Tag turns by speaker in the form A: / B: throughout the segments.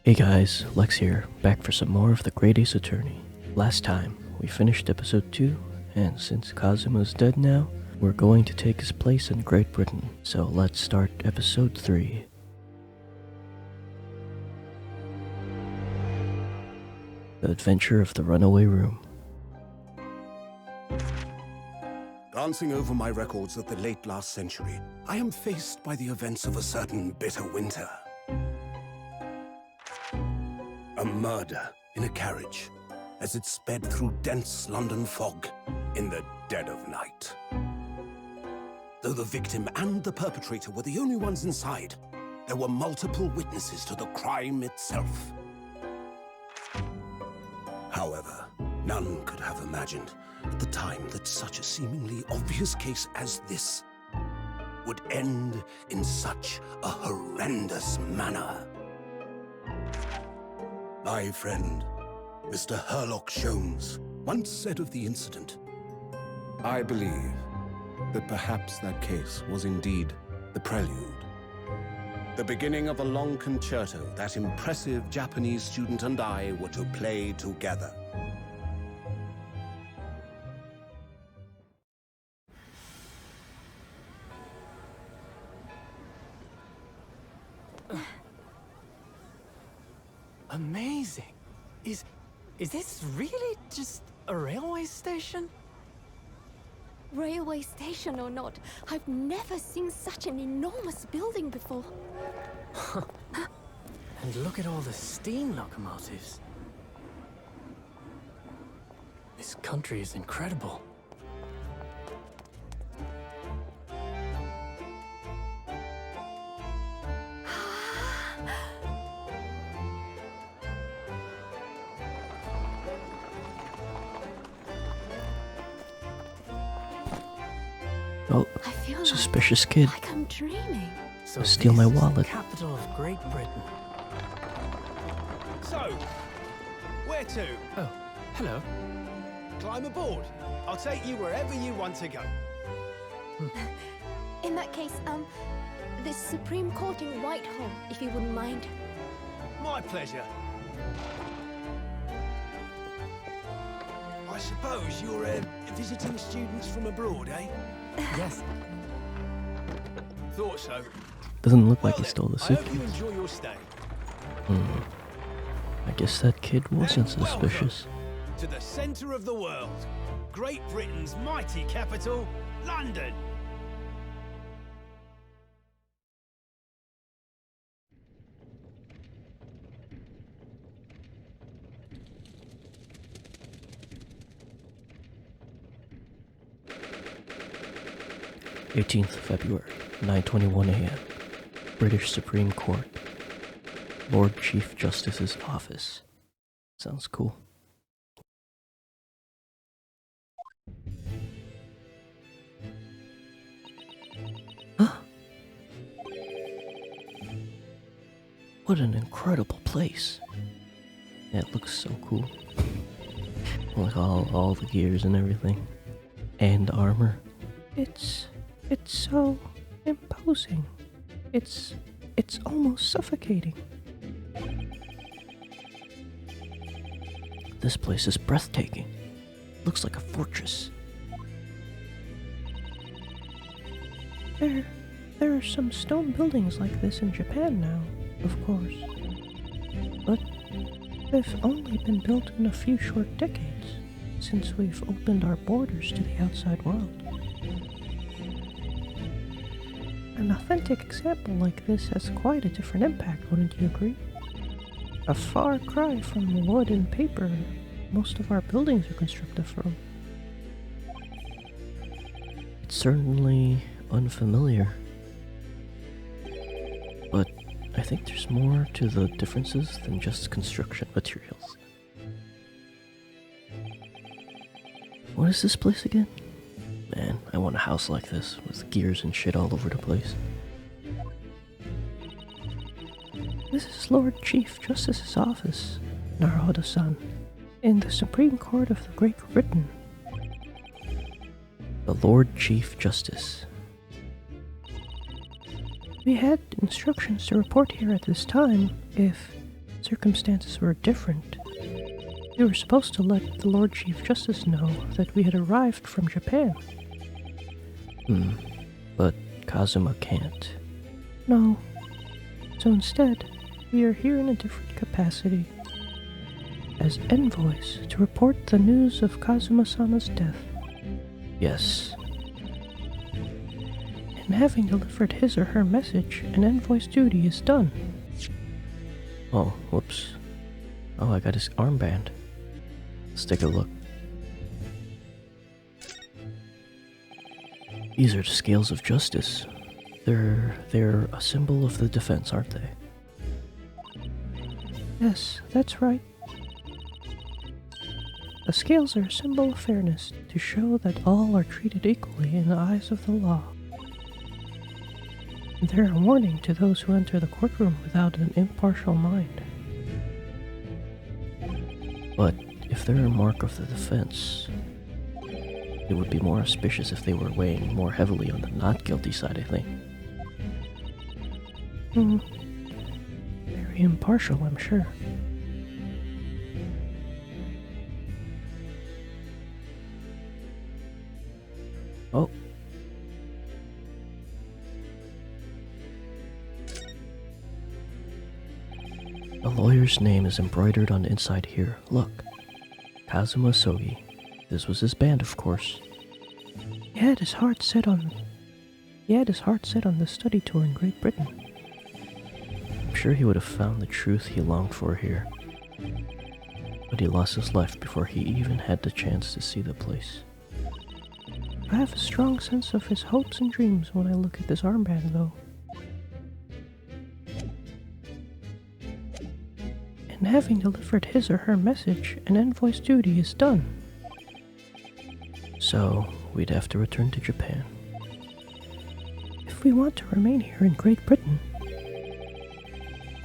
A: Hey guys, Lex here, back for some more of The Great Ace Attorney. Last time, we finished episode 2, and since Kazuma's dead now, we're going to take his place in Great Britain. So let's start episode 3. The Adventure of the Runaway Room.
B: Glancing over my records of the late last century, I am faced by the events of a certain bitter winter. A murder in a carriage as it sped through dense London fog in the dead of night. Though the victim and the perpetrator were the only ones inside, there were multiple witnesses to the crime itself. However, none could have imagined at the time that such a seemingly obvious case as this would end in such a horrendous manner. My friend, Mr. Herlock Sholmes, once said of the incident, "I believe that perhaps that case was indeed the prelude. The beginning of a long concerto that impressive Japanese student and I were to play together."
C: Amazing. Is this really just a railway station?
D: Railway station or not, I've never seen such an enormous building before.
C: And look at all the steam locomotives. This country is incredible.
A: Oh,
D: I feel
A: suspicious kid.
D: like I'm dreaming.
C: So
A: Steal my
C: this is the
A: wallet.
C: capital of Great Britain.
E: So, where to?
C: Oh, hello.
E: Climb aboard. I'll take you wherever you want to go.
D: In that case, the Supreme Court in Whitehall, if you wouldn't mind.
E: My pleasure. I suppose you're visiting students from abroad, eh?
C: Yes.
E: Thought so.
A: Doesn't look like
E: Well
A: he stole the
E: then, I hope you
A: suitcase.
E: enjoy your stay.
A: I guess that kid wasn't
E: And welcome
A: suspicious.
E: to the centre of the world, Great Britain's mighty capital, London.
A: February 18th, 9:21 a.m. British Supreme Court. Lord Chief Justice's office. Sounds cool. Huh? What an incredible place. Yeah, it looks so cool. Like all the gears and everything. And armor. It's so imposing. It's almost suffocating. This place is breathtaking. Looks like a fortress. There are some stone buildings like this in Japan now, of course. But they've only been built in a few short decades since we've opened our borders to the outside world. An authentic example like this has quite a different impact, wouldn't you agree? A far cry from wood and paper most of our buildings are constructed from. It's certainly unfamiliar, but I think there's more to the differences than just construction materials. What is this place again? Man, I want a house like this, with gears and shit all over the place. This is Lord Chief Justice's office, Naruhodo-san, in the Supreme Court of the Great Britain. The Lord Chief Justice. We had instructions to report here at this time if circumstances were different. We were supposed to let the Lord Chief Justice know that we had arrived from Japan.
F: But Kazuma can't.
A: No. So instead, we are here in a different capacity. As envoys to report the news of Kazuma-sama's death.
F: Yes.
A: And having delivered his or her message, an envoy's duty is done.
F: Oh, whoops. Oh, I got his armband. Let's take a look. These are the scales of justice. They're a symbol of the defense, aren't they?
A: Yes, that's right. The scales are a symbol of fairness, to show that all are treated equally in the eyes of the law. They're a warning to those who enter the courtroom without an impartial mind.
F: But if they're a mark of the defense, it would be more auspicious if they were weighing more heavily on the not guilty side, I think.
A: Very impartial, I'm sure.
F: Oh. A lawyer's name is embroidered on the inside here. Look. Kazuma Sogi. This was his band, of course.
A: He had his heart set on the study tour in Great Britain.
F: I'm sure he would have found the truth he longed for here. But he lost his life before he even had the chance to see the place.
A: I have a strong sense of his hopes and dreams when I look at this armband, though. And having delivered his or her message, an envoy's duty is done.
F: So, we'd have to return to Japan.
A: If we want to remain here in Great Britain,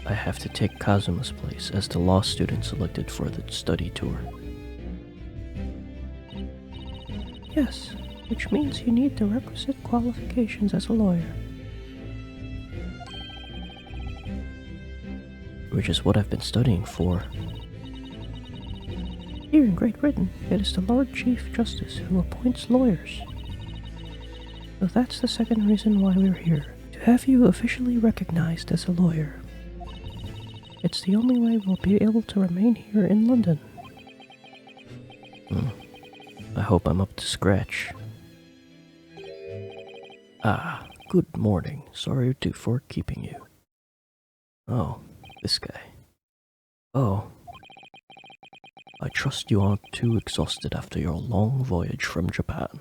F: I have to take Kazuma's place as the law student selected for the study tour.
A: yes, which means you need the requisite qualifications as a lawyer.
F: Which is what I've been studying for.
A: Here in Great Britain, it is the Lord Chief Justice who appoints lawyers. So that's the second reason why we're here, to have you officially recognized as a lawyer. It's the only way we'll be able to remain here in London.
F: I hope I'm up to scratch. Ah, good morning. Sorry for keeping you. Oh, this guy. Oh. I trust you aren't too exhausted after your long voyage from Japan.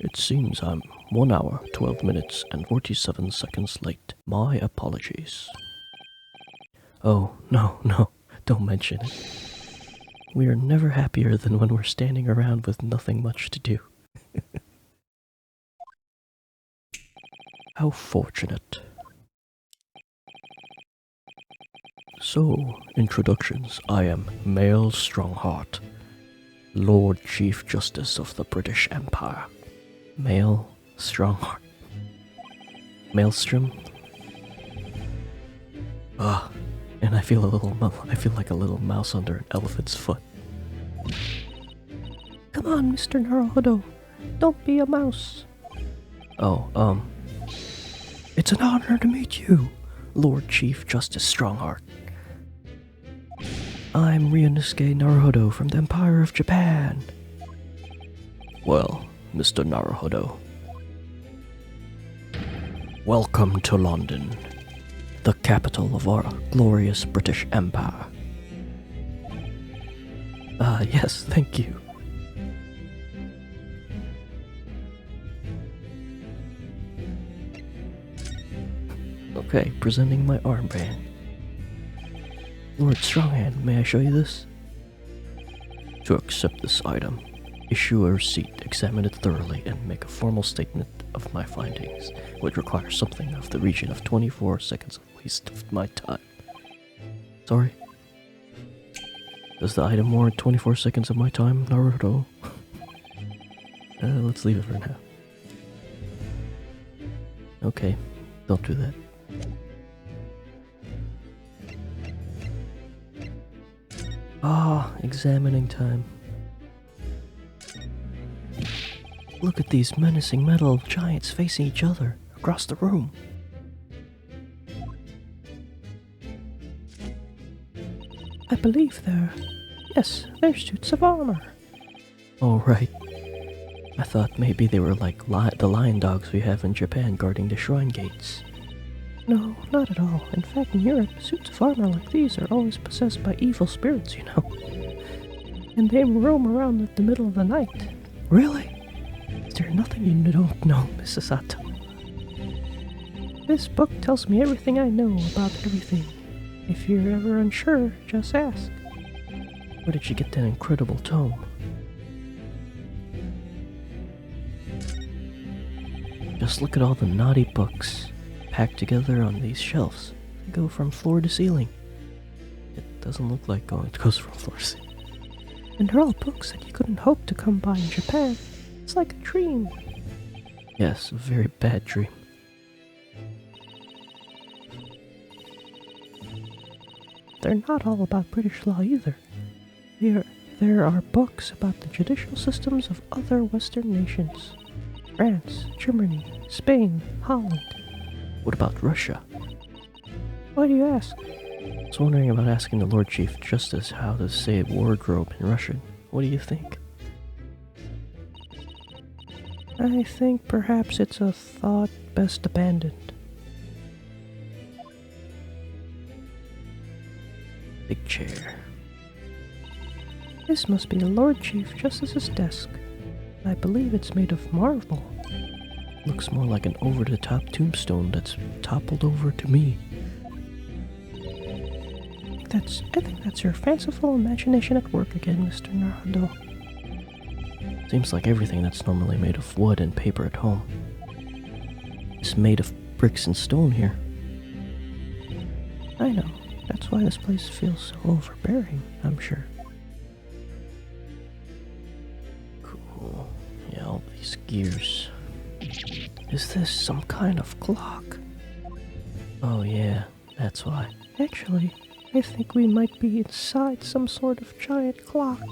F: It seems I'm 1 hour, 12 minutes, and 47 seconds late. My apologies. Oh, no, don't mention it. We are never happier than when we're standing around with nothing much to do. How fortunate. So, introductions. I am Male Strongheart, Lord Chief Justice of the British Empire. Male Strongheart. Maelstrom? And I feel like a little mouse under an elephant's foot.
A: Come on, Mr. Naruhodo. Don't be a mouse.
F: Oh, it's an honor to meet you, Lord Chief Justice Strongheart. I'm Ryunosuke Naruhodo from the Empire of Japan. Well, Mr. Naruhodo, welcome to London, the capital of our glorious British Empire. Yes, thank you. Okay, presenting my armband. Lord Stronghand, may I show you this? To accept this item, issue a receipt, examine it thoroughly, and make a formal statement of my findings, would require something of the region of 24 seconds of waste of my time. Sorry? Does the item warrant 24 seconds of my time, Naruto? Let's leave it for now. Okay, don't do that. Ah, examining time. Look at these menacing metal giants facing each other across the room.
A: I believe yes, they're suits of armor.
F: Oh, right. I thought maybe they were like the lion dogs we have in Japan guarding the shrine gates.
A: No, not at all. In fact, in Europe, suits of armor like these are always possessed by evil spirits, you know. And they roam around at the middle of the night.
F: Really?
A: Is there nothing you don't know, Mrs. Sato? This book tells me everything I know about everything. If you're ever unsure, just ask.
F: Where did she get that incredible tome? Just look at all the naughty books packed together on these shelves. They go from floor to ceiling. It doesn't look like it goes from floor to ceiling.
A: And they're all books that you couldn't hope to come by in Japan. It's like a dream.
F: Yes, a very bad dream.
A: They're not all about British law either. There are books about the judicial systems of other Western nations. France, Germany, Spain, Holland.
F: What about Russia?
A: Why do you ask?
F: I was wondering about asking the Lord Chief Justice how to say wardrobe in Russian. What do you think?
A: I think perhaps it's a thought best abandoned.
F: Big chair.
A: This must be the Lord Chief Justice's desk. I believe it's made of marble.
F: Looks more like an over-the-top tombstone that's toppled over to me.
A: I think that's your fanciful imagination at work again, Mr. Naruto.
F: Seems like everything that's normally made of wood and paper at home is made of bricks and stone here.
A: I know. That's why this place feels so overbearing, I'm sure.
F: Cool. Yeah, all these gears. Is this some kind of clock? Oh yeah, that's why.
A: Actually, I think we might be inside some sort of giant clock.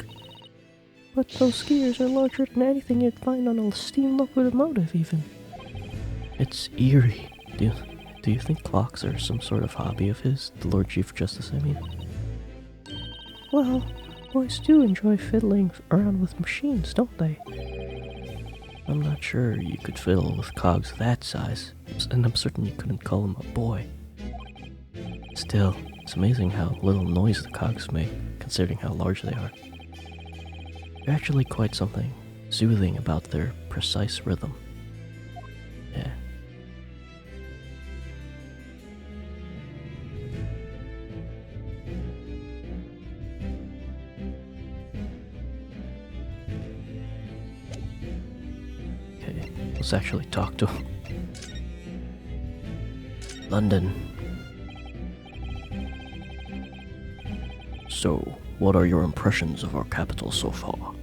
A: But those gears are larger than anything you'd find on a steam locomotive, even.
F: It's eerie. Do you think clocks are some sort of hobby of his? The Lord Chief Justice, I mean.
A: Well, boys do enjoy fiddling around with machines, don't they?
F: I'm not sure you could fiddle with cogs that size, and I'm certain you couldn't call him a boy. Still, it's amazing how little noise the cogs make, considering how large they are. They're actually quite something soothing about their precise rhythm. Yeah. Okay, let's actually talk to him. London. So, what are your impressions of our capital so far?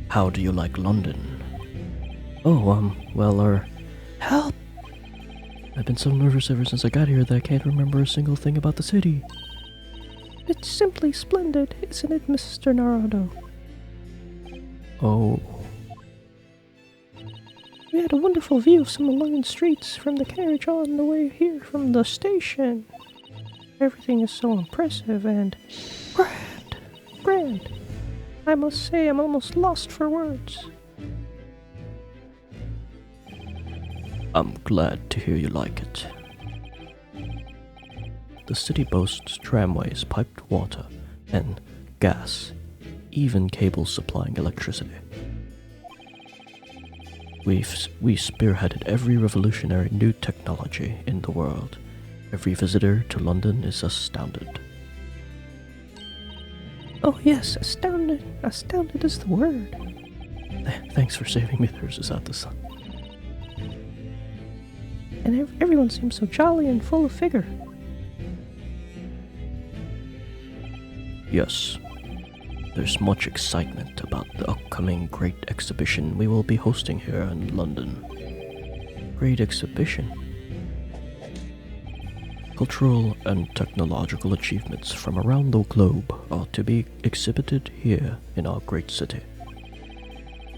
F: How do you like London? Oh, help! I've been so nervous ever since I got here that I can't remember a single thing about the city.
A: It's simply splendid, isn't it, Mr. Naruto?
F: Oh.
A: We had a wonderful view of some of London streets from the carriage on the way here from the station. Everything is so impressive and grand. I must say I'm almost lost for words.
F: I'm glad to hear you like it. The city boasts tramways, piped water, and gas, even cables supplying electricity. We spearheaded every revolutionary new technology in the world. Every visitor to London is astounded.
A: Oh yes, astounded. Astounded is the word.
F: Thanks for saving me there, Susato-san.
A: And everyone seems so jolly and full of vigor.
F: Yes. There's much excitement about the upcoming great exhibition we will be hosting here in London. Great exhibition? cultural and technological achievements from around the globe are to be exhibited here in our great city.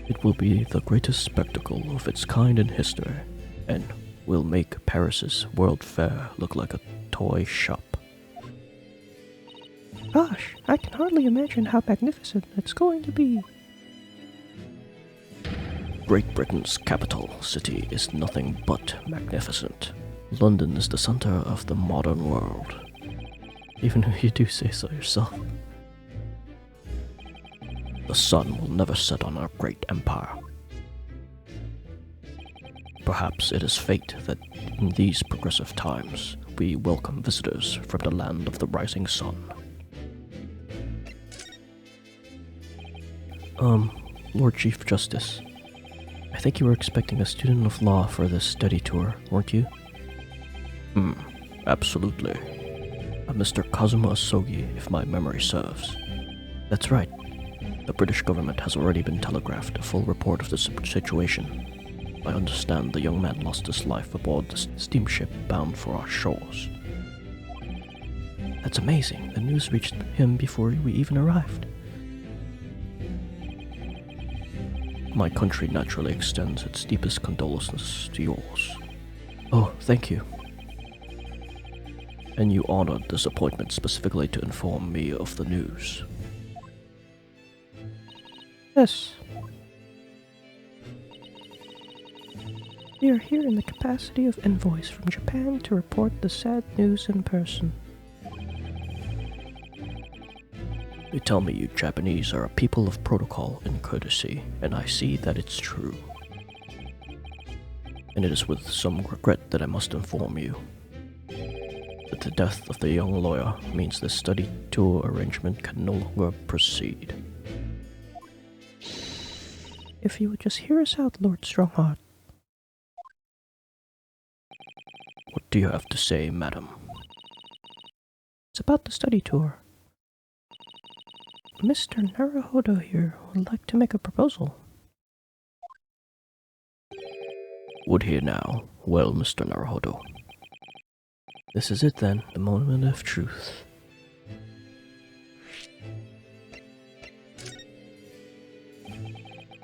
F: It will be the greatest spectacle of its kind in history, and will make Paris's World Fair look like a toy shop.
A: Gosh, I can hardly imagine how magnificent it's going to be.
F: Great Britain's capital city is nothing but magnificent. London is the center of the modern world. Even if you do say so yourself. The sun will never set on our great empire. Perhaps it is fate that in these progressive times we welcome visitors from the land of the rising sun. Lord Chief Justice, I think you were expecting a student of law for this study tour, weren't you? Absolutely. A Mr. Kazuma Asogi, if my memory serves. That's right. The British government has already been telegraphed a full report of the situation. I understand the young man lost his life aboard the steamship bound for our shores. That's amazing. The news reached him before we even arrived. My country naturally extends its deepest condolences to yours. Oh, thank you. And you honored this appointment specifically to inform me of the news.
A: Yes. We are here in the capacity of envoys from Japan to report the sad news in person.
F: They tell me you Japanese are a people of protocol and courtesy, and I see that it's true. And it is with some regret that I must inform you that the death of the young lawyer means the study tour arrangement can no longer proceed.
A: If you would just hear us out, Lord Strongheart.
F: What do you have to say, madam?
A: It's about the study tour. Mr. Naruhodo here would like to make a proposal.
F: Would he now? Well, Mr. Naruhodo. This is it then, the moment of truth.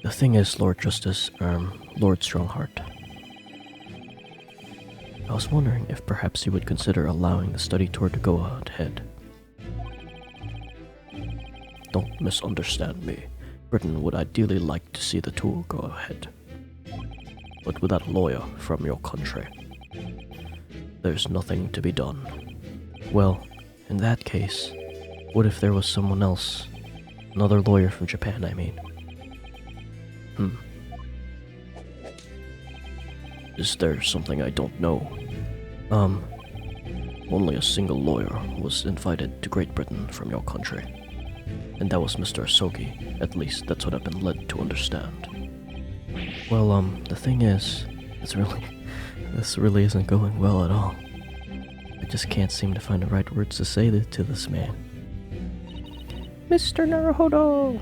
F: The thing is, Lord Justice, Lord Strongheart. I was wondering if perhaps you would consider allowing the study tour to go ahead. Don't misunderstand me. Britain would ideally like to see the tour go ahead. But without a lawyer from your country, there's nothing to be done. Well, in that case, what if there was someone else? Another lawyer from Japan, I mean. Is there something I don't know? Only a single lawyer was invited to Great Britain from your country. And that was Mr. Asogi. At least that's what I've been led to understand. Well, the thing is, this really isn't going well at all. I just can't seem to find the right words to say to this man.
A: Mr. Naruhodo!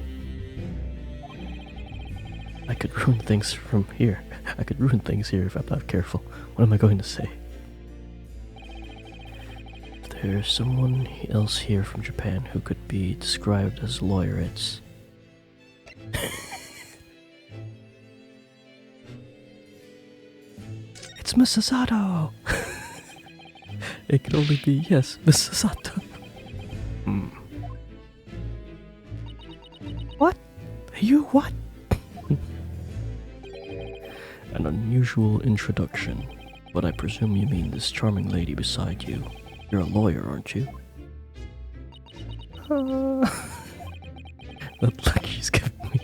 F: I could ruin things from here. I could ruin things here if I'm not careful. What am I going to say? If there's someone else here from Japan who could be described as a lawyer, it's...
A: It's Mrs. Sato!
F: It could only be, yes, Mrs. Sato.
A: What? You what?
F: An unusual introduction, but I presume you mean this charming lady beside you. You're a lawyer, aren't you? That look she's giving me.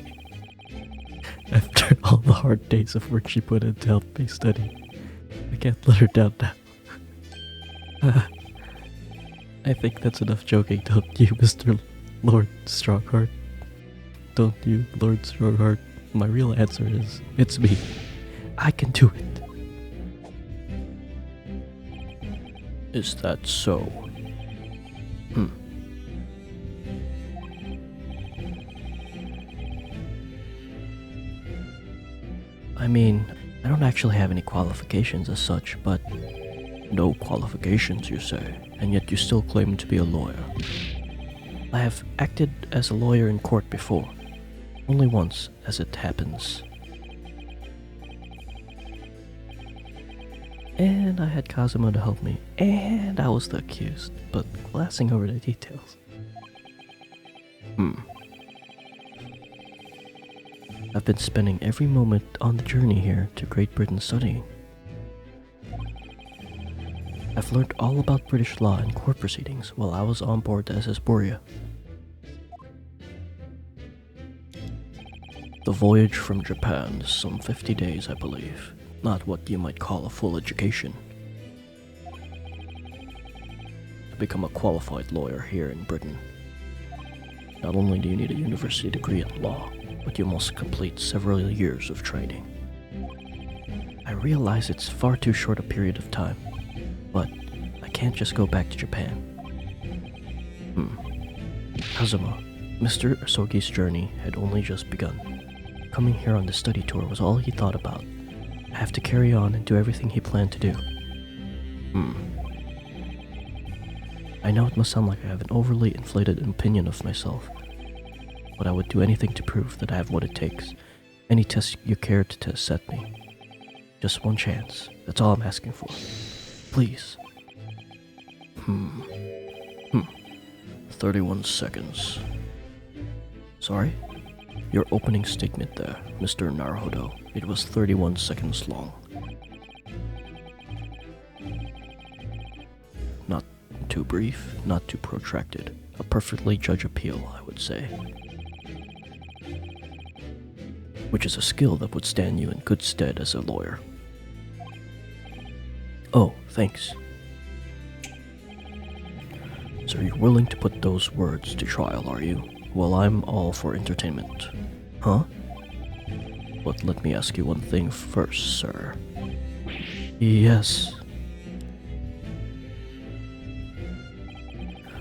F: After all the hard days of work she put in to help me study, I can't let her down now. I think that's enough joking, don't you, Mr. Lord Strongheart? Don't you, Lord Strongheart? My real answer is, it's me. I can do it. Is that so? I mean, I don't actually have any qualifications as such, but No qualifications, you say, and yet you still claim to be a lawyer. I have acted as a lawyer in court before. Only once, as it happens. And I had Kazuma to help me, and I was the accused, but glancing over the details. I've been spending every moment on the journey here to Great Britain studying. I've learned all about British law and court proceedings while I was on board the SS Borea. The voyage from Japan is some 50 days, I believe. Not what you might call a full education. To become a qualified lawyer here in Britain, not only do you need a university degree in law, but you must complete several years of training. I realize it's far too short a period of time, but I can't just go back to Japan. Kazuma, Mr. Asogi's journey had only just begun. Coming here on the study tour was all he thought about. I have to carry on and do everything he planned to do. I know it must sound like I have an overly inflated opinion of myself, but I would do anything to prove that I have what it takes. Any test you care to set me. Just one chance. That's all I'm asking for. Please. 31 seconds. Sorry? Your opening statement there, Mr. Naruhodo. It was 31 seconds long. Not too brief, not too protracted. A perfectly judge appeal, I would say. Which is a skill that would stand you in good stead as a lawyer. Oh, thanks. So you're willing to put those words to trial, are you? Well, I'm all for entertainment. Huh? But let me ask you one thing first, sir. Yes.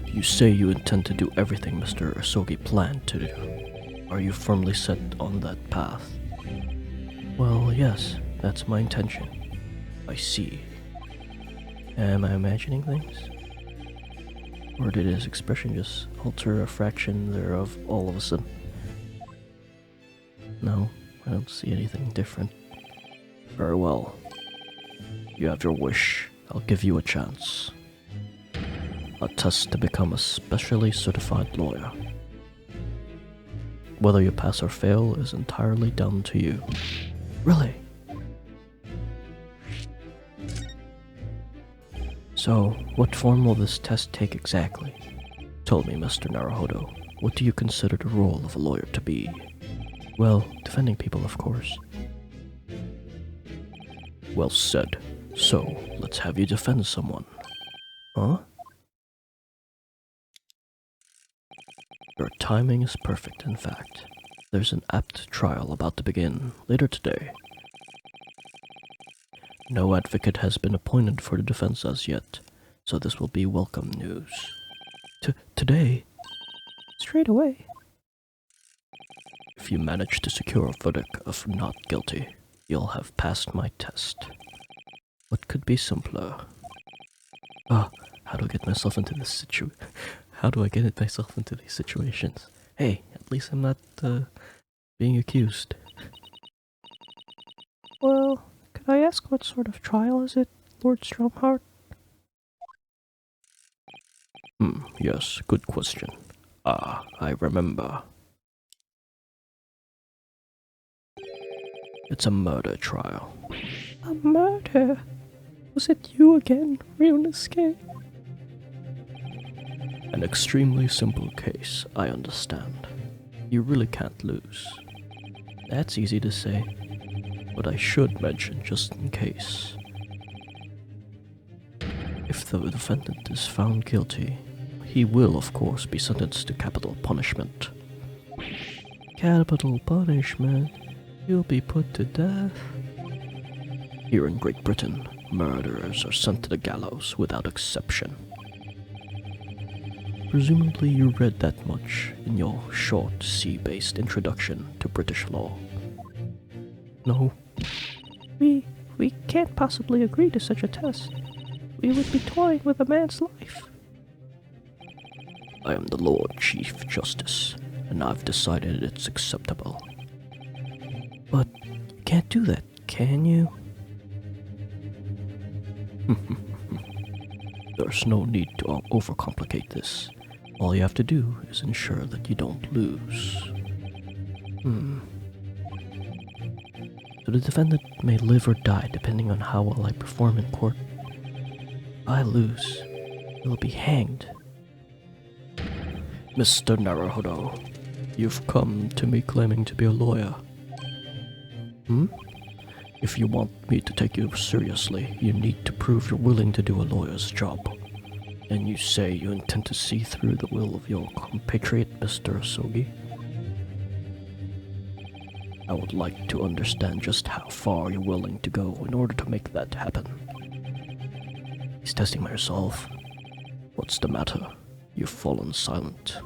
F: You say you intend to do everything Mr. Asogi planned to do. Are you firmly set on that path? Well, yes, that's my intention. I see. Am I imagining things? Or did his expression just alter a fraction thereof all of a sudden? No, I don't see anything different. Very well. You have your wish. I'll give you a chance. A test to become a specially certified lawyer. Whether you pass or fail is entirely down to you. Really? So, what form will this test take exactly? Tell me, Mr. Naruhodo, what do you consider the role of a lawyer to be? Well, defending people, of course. Well said. So, let's have you defend someone. Huh? Your timing is perfect, in fact. There's an apt trial about to begin later today. No advocate has been appointed for the defense as yet, so this will be welcome news. Today?
A: Straight away.
F: If you manage to secure a verdict of not guilty, you'll have passed my test. What could be simpler? How do I get myself into this How do I get myself into these situations? Hey, at least I'm not, being accused.
A: Well, could I ask what sort of trial is it, Lord Stromhart?
F: Yes, good question. I remember. It's a murder trial.
A: A murder? Was it you again, Ryunosuke?
F: An extremely simple case, I understand. You really can't lose. That's easy to say, but I should mention just in case. If the defendant is found guilty, he will of course be sentenced to capital punishment.
A: Capital punishment? You'll be put to death?
F: Here in Great Britain, murderers are sent to the gallows without exception. Presumably you read that much in your short C-based introduction to British law. No?
A: We can't possibly agree to such a test. We would be toying with a man's life.
F: I am the Lord Chief Justice, and I've decided it's acceptable. But you can't do that, can you? There's no need to overcomplicate this. All you have to do is ensure that you don't lose. So the defendant may live or die depending on how well I perform in court. If I lose, he'll be hanged. Mr. Naruhodo, you've come to me claiming to be a lawyer. If you want me to take you seriously, you need to prove you're willing to do a lawyer's job. And you say you intend to see through the will of your compatriot, Mr. Asogi? I would like to understand just how far you're willing to go in order to make that happen. He's testing my resolve. What's the matter? You've fallen silent.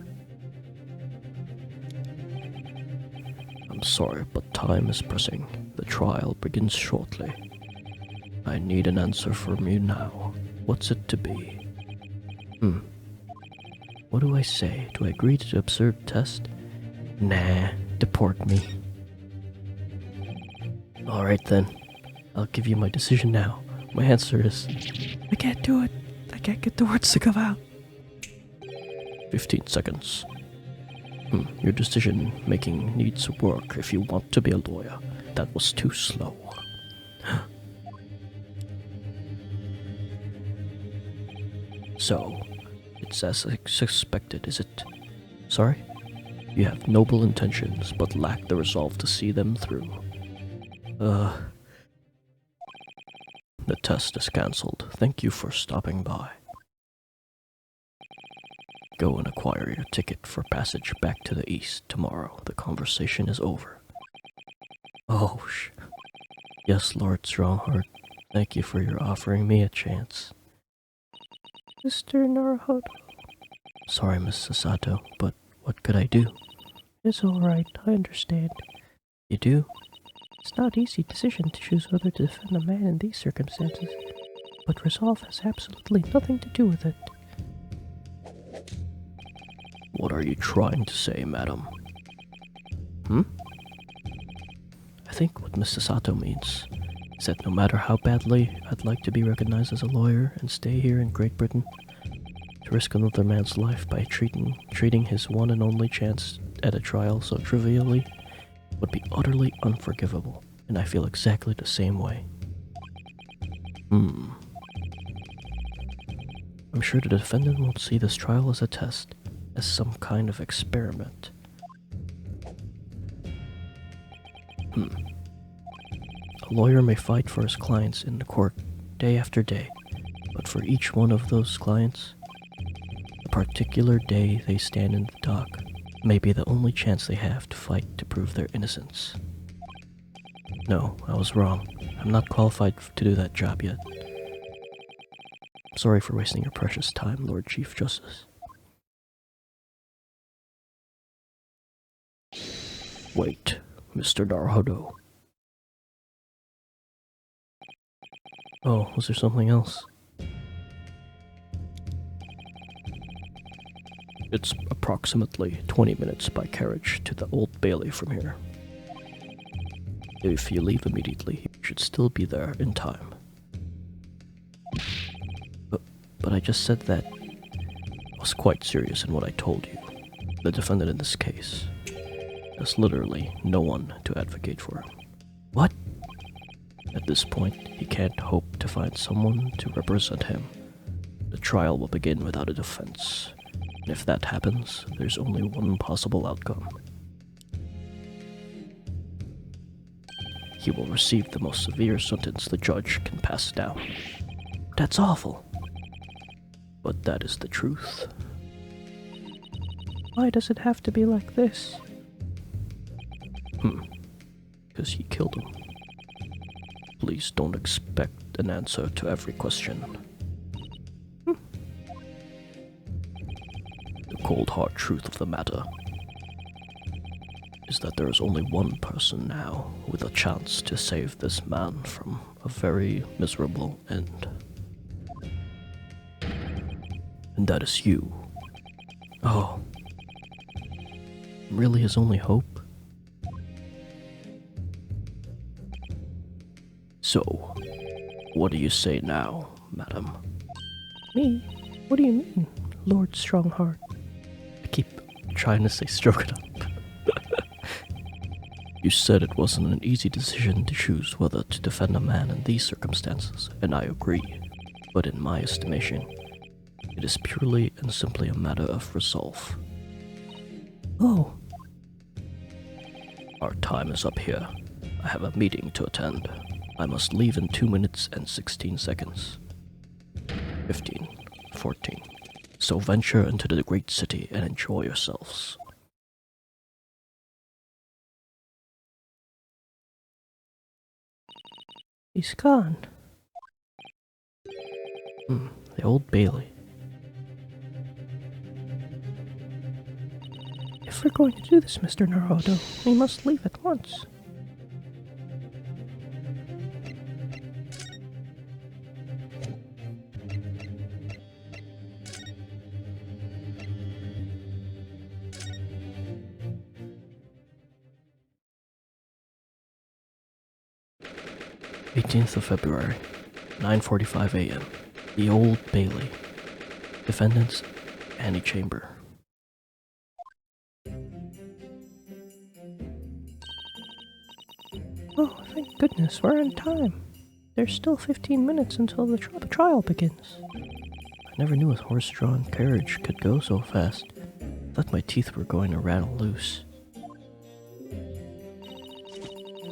F: I'm sorry, but time is pressing. The trial begins shortly. I need an answer from you now. What's it to be? What do I say? Do I agree to the absurd test? Nah, deport me. Alright then. I'll give you my decision now. My answer is...
A: I can't do it. I can't get the words to come out.
F: 15 seconds. Your decision-making needs work if you want to be a lawyer. That was too slow. So, it's as suspected, is it? Sorry? You have noble intentions, but lack the resolve to see them through. The test is cancelled. Thank you for stopping by. Go and acquire your ticket for passage back to the east tomorrow. The conversation is over. Oh, yes, Lord Strongheart. Thank you for your offering me a chance.
A: Mr. Naruhodo.
F: Sorry, Miss Sasato, but what could I do?
A: It's alright, I understand.
F: You do?
A: It's not an easy decision to choose whether to defend a man in these circumstances, but resolve has absolutely nothing to do with it.
F: What are you trying to say, madam? I think what Miss Sasato means is that no matter how badly I'd like to be recognized as a lawyer and stay here in Great Britain, to risk another man's life by treating his one and only chance at a trial so trivially would be utterly unforgivable, and I feel exactly the same way. I'm sure the defendant won't see this trial as a test, as some kind of experiment. A lawyer may fight for his clients in the court day after day, but for each one of those clients, the particular day they stand in the dock may be the only chance they have to fight to prove their innocence. No, I was wrong. I'm not qualified to do that job yet. I'm sorry for wasting your precious time, Lord Chief Justice. Wait, Mr. Naruhodo. Oh, was there something else? It's approximately 20 minutes by carriage to the Old Bailey from here. If you leave immediately, you should still be there in time. But I just said that I was quite serious in what I told you. The defendant in this case. There's literally no one to advocate for him. What? At this point, he can't hope to find someone to represent him. The trial will begin without a defense. And if that happens, there's only one possible outcome. He will receive the most severe sentence the judge can pass down. That's awful. But that is the truth.
A: Why does it have to be like this?
F: Because he killed him. Please don't expect an answer to every question. The cold hard truth of the matter is that there is only one person now with a chance to save this man from a very miserable end. and that is you. Oh. Really his only hope? So, what do you say now, madam?
A: Me? What do you mean, Lord Strongheart?
F: I keep trying to say stroke it up. You said it wasn't an easy decision to choose whether to defend a man in these circumstances, and I agree. But in my estimation, it is purely and simply a matter of resolve.
A: Oh,
F: Our time is up here. I have a meeting to attend. I must leave in 2 minutes and 16 seconds. 15, 14. So venture into the great city and enjoy yourselves.
A: he's gone.
F: The Old Bailey.
A: If we're going to do this, Mr. Naruto, we must leave at once.
F: February 18th, 9:45 a.m. The Old Bailey. Defendants Antechamber.
A: Oh, thank goodness, we're on time. There's still 15 minutes until the trial begins.
F: I never knew a horse-drawn carriage could go so fast. Thought my teeth were going to rattle loose.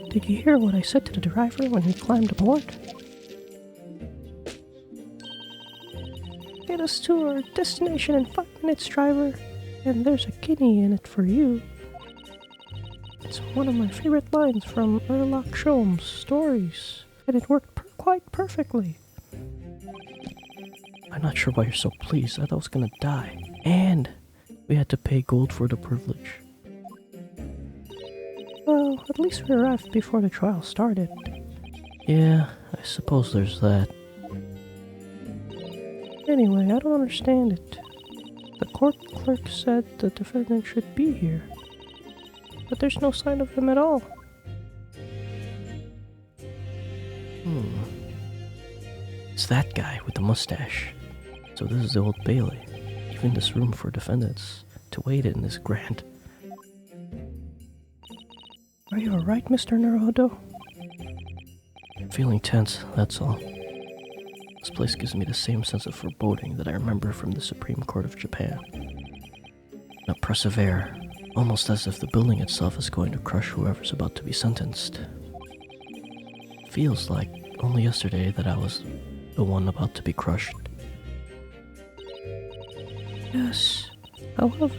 A: Did you hear what I said to the driver when he climbed aboard? Get us to our destination in 5 minutes, driver, and there's a guinea in it for you. It's one of my favorite lines from Sherlock Holmes' stories, and it worked quite perfectly.
F: I'm not sure why you're so pleased. I thought I was gonna die. And we had to pay gold for the privilege.
A: Well, at least we arrived before the trial started.
F: Yeah, I suppose there's that.
A: Anyway, I don't understand it. The court clerk said the defendant should be here, but there's no sign of him at all.
F: It's that guy with the mustache. So this is the Old Bailey. Even this room for defendants to wait in is grand.
A: Are you alright, Mr. Naruto?
F: Feeling tense, that's all. This place gives me the same sense of foreboding that I remember from the Supreme Court of Japan. An oppressive air, almost as if the building itself is going to crush whoever's about to be sentenced. Feels like only yesterday that I was the one about to be crushed.
A: Yes. However,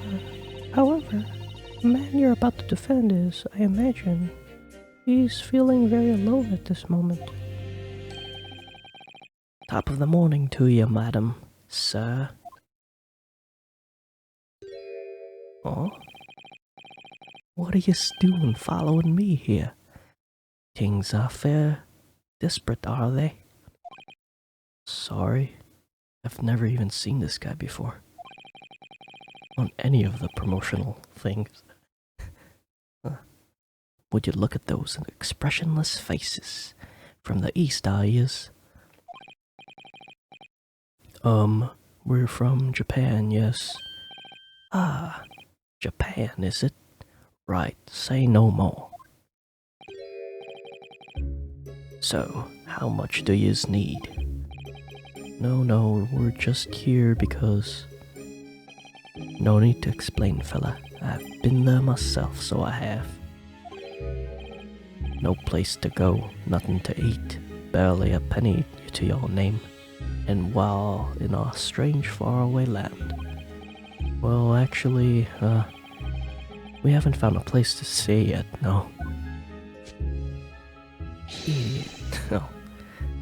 A: the man you're about to defend is, I imagine, he's feeling very alone at this moment.
F: Top of the morning to you, madam, sir. Oh? What are you doing following me here? Things are fair desperate, are they? Sorry, I've never even seen this guy before. On any of the promotional things. Would you look at those expressionless faces? From the east, are yous? We're from Japan, yes. Ah, Japan, is it? Right, say no more. So, how much do yous need? No, we're just here because... No need to explain, fella. I've been there myself, so I have. No place to go, nothing to eat, barely a penny to your name. And while in a strange faraway land. Well, actually, we haven't found a place to stay yet, no. No,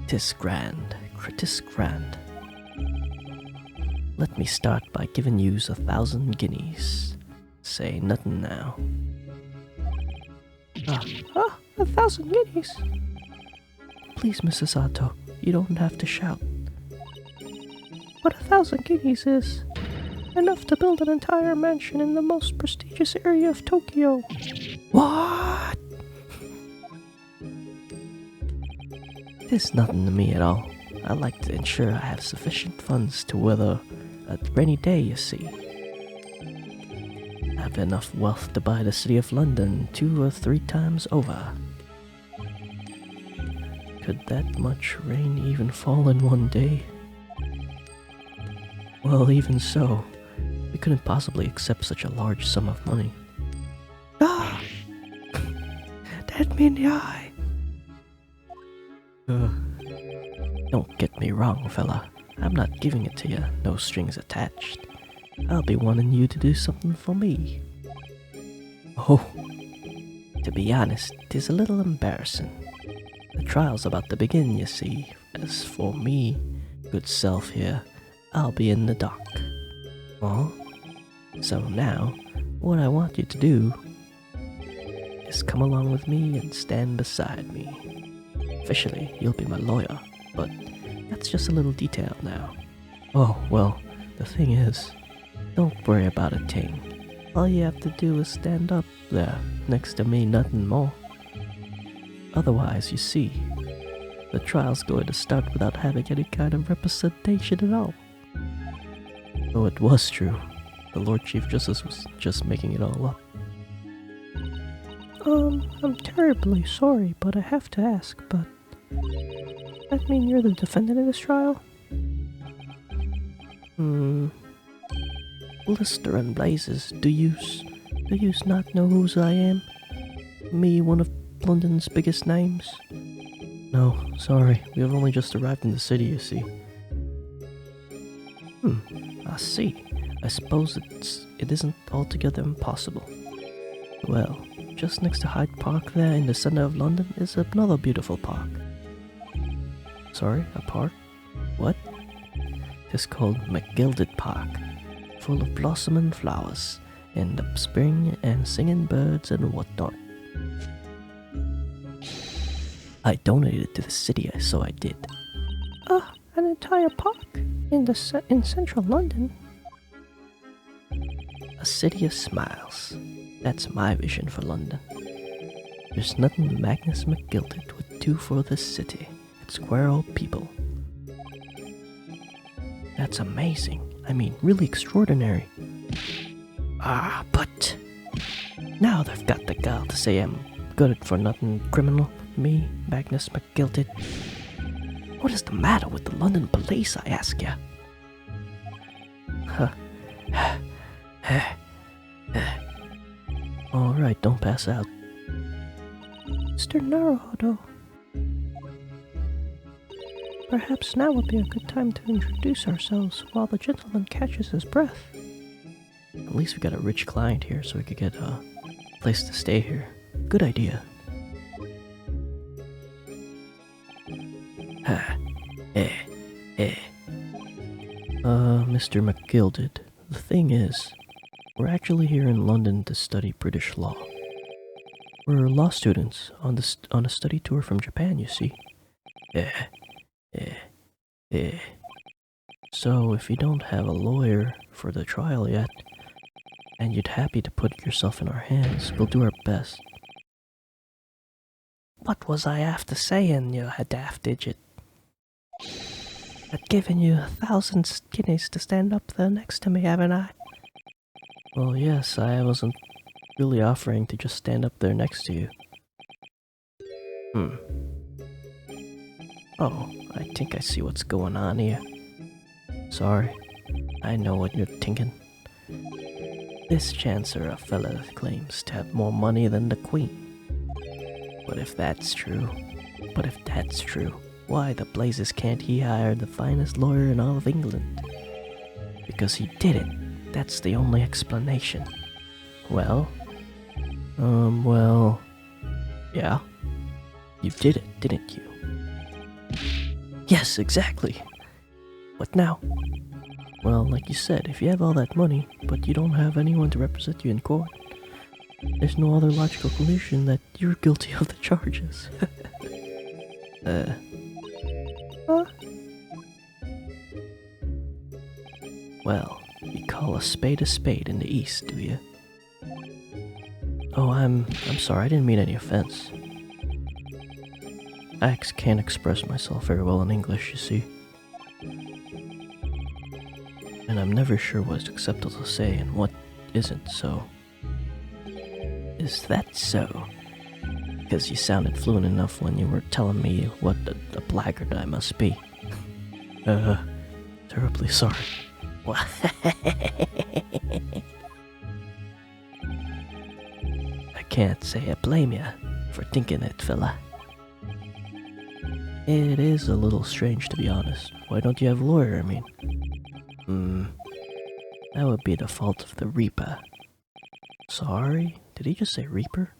F: 'tis grand. Let me start by giving yous 1,000 guineas. Say nothing now.
A: 1,000 guineas?
F: Please, Mrs. Sato, you don't have to shout.
A: what 1,000 guineas is. Enough to build an entire mansion in the most prestigious area of Tokyo.
F: What? This is nothing to me at all. I like to ensure I have sufficient funds to weather a rainy day, you see. I have enough wealth to buy the city of London 2 or 3 times over. Could that much rain even fall in one day? Well, even so, we couldn't possibly accept such a large sum of money.
A: Ah! Dead me in the eye.
F: Don't get me wrong, fella. I'm not giving it to you, no strings attached. I'll be wanting you to do something for me. Oh, to be honest, 'tis a little embarrassing. The trial's about to begin, you see. As for me, good self here, I'll be in the dock. Oh? So now, what I want you to do is come along with me and stand beside me. Officially, you'll be my lawyer, but that's just a little detail now. Oh, well, the thing is, don't worry about a thing. All you have to do is stand up there next to me, nothing more. Otherwise, you see, the trial's going to start without having any kind of representation at all. Oh, it was true. The Lord Chief Justice was just making it all up.
A: I'm terribly sorry, but I have to ask, but... that mean you're the defendant in this trial?
F: Blister and blazes, do yous not know whose I am? Me, one of London's biggest names? No, sorry, we have only just arrived in the city, you see. I see. I suppose it isn't altogether impossible. Well, just next to Hyde Park there in the center of London is another beautiful park. Sorry, a park? What? It's called McGilded Park, full of blossoming flowers, in the spring and singing birds and whatnot. I donated to the city, so I did.
A: An entire park? In central London?
F: A city of smiles. That's my vision for London. There's nothing Magnus McGilded would do for this city. It's square old people. That's amazing. I mean, really extraordinary. But now they've got the gall to say I'm good-for-nothing criminal. Me, Magnus McGilded. What is the matter with the London police, I ask ya? Alright, don't pass out.
A: Mr. Naruhodo. Perhaps now would be a good time to introduce ourselves while the gentleman catches his breath.
F: At least we got a rich client here, so we could get a place to stay here. Good idea. Mr. McGilded, the thing is, we're actually here in London to study British law. We're law students on a study tour from Japan, you see. So if you don't have a lawyer for the trial yet, and you'd happy to put yourself in our hands, we'll do our best. What was I after saying, you daft idiot? I've given you 1,000 guineas to stand up there next to me, haven't I? Well, yes, I wasn't really offering to just stand up there next to you. Oh, I think I see what's going on here. Sorry, I know what you're thinking. This chancer a fella claims to have more money than the Queen. But if that's true, why the blazes can't he hire the finest lawyer in all of England? Because he did it. That's the only explanation. Well, yeah. You did it, didn't you? Yes, exactly. What now? Well, like you said, if you have all that money, but you don't have anyone to represent you in court, there's no other logical conclusion that you're guilty of the charges. Well, you call a spade in the East, do you? Oh, I'm sorry, I didn't mean any offense. I can't express myself very well in English, you see. And I'm never sure what's acceptable to say and what isn't, so... Is that so? Because you sounded fluent enough when you were telling me what a blackguard I must be. Terribly sorry. I can't say I blame ya for thinking it, fella. It is a little strange, to be honest. Why don't you have a lawyer, I mean? That would be the fault of the Reaper. Sorry? Did he just say Reaper?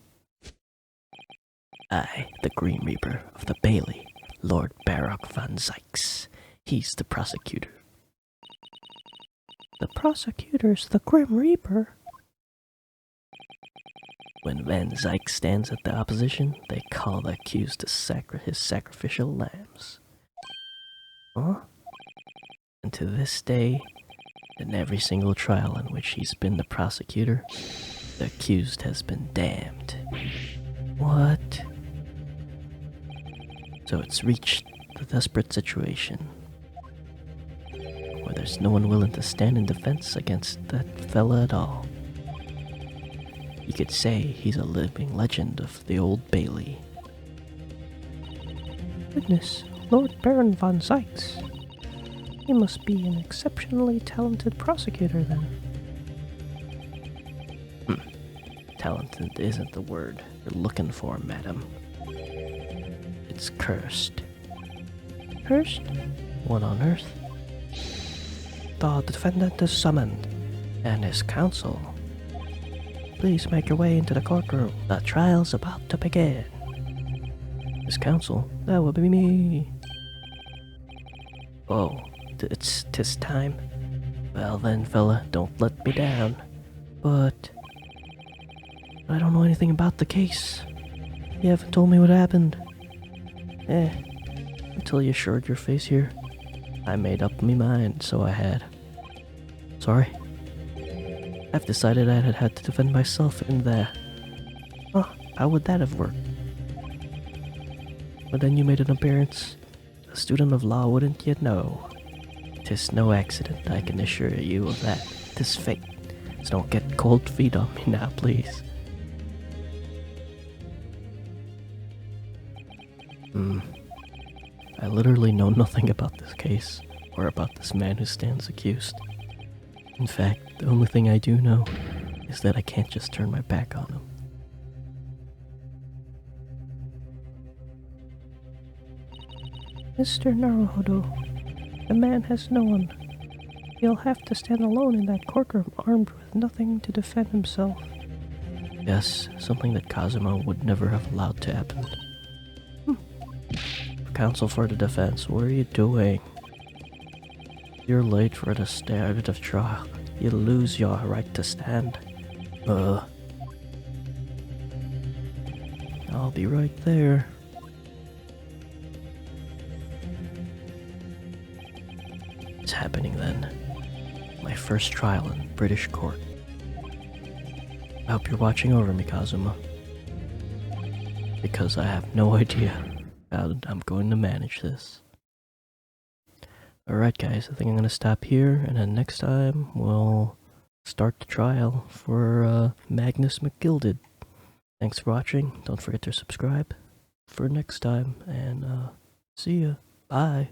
F: Aye, the Green Reaper of the Bailey, Lord Baroque van Zykes. He's the prosecutor.
A: The prosecutor's the Grim Reaper.
F: When Van Zyke stands at the opposition, they call the accused his sacrificial lambs. Huh? And to this day, in every single trial in which he's been the prosecutor, the accused has been damned. What? So it's reached the desperate situation where there's no one willing to stand in defense against that fella at all. You could say he's a living legend of the Old Bailey.
A: Goodness, Lord Baron von Zykes. He must be an exceptionally talented prosecutor then.
F: Talented isn't the word you're looking for, madam. It's cursed.
A: Cursed?
F: What on earth?
A: The defendant is summoned.
F: And his counsel.
A: Please make your way into the courtroom.
F: The trial's about to begin. His counsel? That would be me. Oh, it's 'tis time. Well then, fella, don't let me down.
A: But I don't know anything about the case. You haven't told me what happened.
F: Until you showed your face here, I made up me mind, so I had. Sorry. I've decided I had to defend myself in there.
A: Oh, how would that have worked?
F: But then you made an appearance. A student of law, wouldn't you know? 'Tis no accident, I can assure you of that. 'Tis fate. So don't get cold feet on me now, please. I literally know nothing about this case, or about this man who stands accused. In fact, the only thing I do know is that I can't just turn my back on him.
A: Mr. Naruhodo, the man has no one. He'll have to stand alone in that courtroom armed with nothing to defend himself.
F: Yes, something that Kazuma would never have allowed to happen. Counsel for the defense, what are you doing? You're late for the start of trial. You lose your right to stand. I'll be right there. It's happening then. My first trial in British court. I hope you're watching over me, Kazuma. Because I have no idea how I'm going to manage this. Alright guys, I think I'm going to stop here, and then next time we'll start the trial for Magnus McGilded. Thanks for watching, don't forget to subscribe for next time, and see ya. Bye.